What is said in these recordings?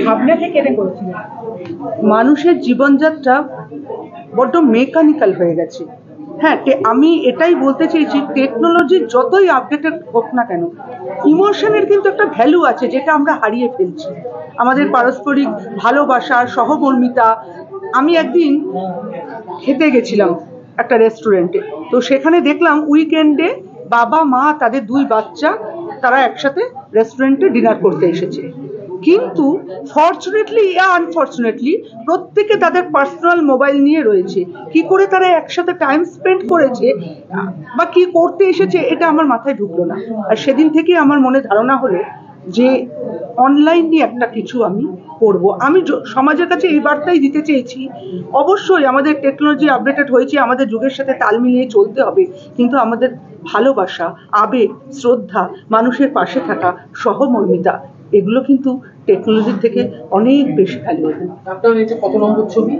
ভাবনা থেকে এটা করেছিলেন? মানুষের জীবনযাত্রা বড্ড মেকানিক্যাল হয়ে গেছে। হ্যাঁ, আমি এটাই বলতে চেয়েছি, টেকনোলজি যতই আপডেটেড হোক না কেন, ইমোশনের কিন্তু একটা ভ্যালু আছে যেটা আমরা হারিয়ে ফেলছি। আমাদের পারস্পরিক ভালোবাসা, সহমর্মিতা। আমি একদিন খেতে গেছিলাম একটা রেস্টুরেন্টে, তো সেখানে দেখলাম উইকেন্ডে বাবা মা তাদের 2 বাচ্চা তারা একসাথে রেস্টুরেন্টে ডিনার করতে এসেছে। কিন্তু ফর্চুনেটলি আনফর্চুনেটলি প্রত্যেকে তাদের পার্সোনাল মোবাইল নিয়ে রয়েছে। কি করে তারা একসাথে টাইম স্পেন্ড করেছে বা কি করতে এসেছে এটা আমার মাথায় ঢুকলো না। আর সেদিন থেকে আমার মনে ধারণা হলো যে অনলাইন নিয়ে একটা কিছু আমি করব। আমি সমাজের কাছে এই বার্তাই দিতে চেয়েছি, অবশ্যই আমাদের টেকনোলজি আপডেটেড হয়েছে, আমাদের যুগের সাথে তাল মিলিয়ে চলতে হবে, কিন্তু আমাদের ভালোবাসা, আবেগ, শ্রদ্ধা, মানুষের পাশে থাকা, সহমর্মিতা, এগুলো কিন্তু টেকনোলজির থেকে অনেক বেশি ভ্যালুয়েবল। আপনার এটা কত নম্বর ছবি?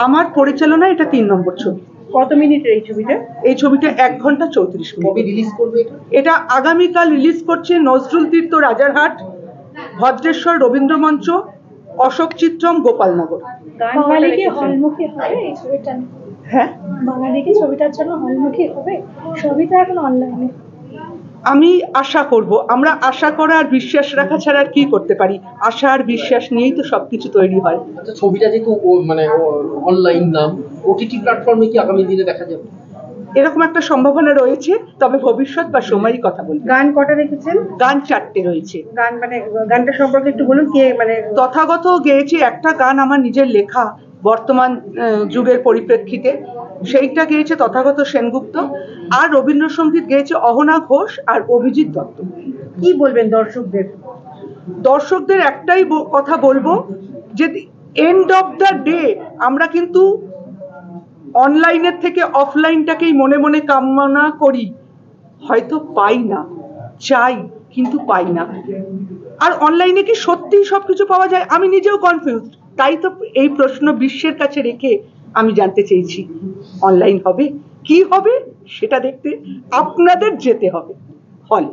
আমার পরিচালনা এটা 3 নম্বর ছবি। কত মিনিটের এই ছবিটা? এই ছবিটা 1 ঘন্টা 34 মিনিট। কবে রিলিজ করবে এটা? এটা আগামীকাল রিলিজ করছে নজরুল তীর্থ রাজারহাট, ভদ্রেশ্বর রবীন্দ্র মঞ্চ, অশোক চিত্রম, গোপালনগর। বাঙালি কি হলমুখী হবে এই ছবিটা? হ্যাঁ, বাঙালি কি ছবিটার জন্য হলমুখী হবে? সবই তো এখন অনলাইনে। আমি আশা করব, আমরা আশা করা আর বিশ্বাস রাখা ছাড়া আর কি করতে পারি? আশা আর বিশ্বাস নিয়েই তো সবকিছু তৈরি হয়। আচ্ছা, ছবিটা যেহেতু মানে অনলাইন নাম, ওটিটি প্ল্যাটফর্মে কি আগামী দিনে দেখা যাবে? এরকম একটা সম্ভাবনা রয়েছে, তবে ভবিষ্যৎ বা সময়ই কথা বলবে। গান কটা রেখেছেন? গান 4টে রয়েছে। গান মানে গানটা সম্পর্কে একটু বলুন। কে মানে তথাগত গেয়েছি একটা গান আমার নিজের লেখা, বর্তমান যুগের পরিপ্রেক্ষিতে, সেইটা গেয়েছে তথাগত সেনগুপ্ত। আর রবীন্দ্রসঙ্গীত গেয়েছে অহনা ঘোষ আর অভিজিৎ দত্ত। কি বলবেন দর্শকদের? দর্শকদের একটাই কথা বলবো যে এন্ড অফ দ্য ডে আমরা কিন্তু অনলাইনের থেকে অফলাইনটাকেই মনে মনে কামনা করি, হয়তো পাই না, চাই কিন্তু পাই না। আর অনলাইনে কি সত্যিই সবকিছু পাওয়া যায়? আমি নিজেও কনফিউজড। তাই তো এই প্রশ্ন বিশ্বের কাছে রেখে আমি জানতে চেয়েছি অনলাইন হবে কি হবে, সেটা দেখতে আপনাদের যেতে হবে হলে।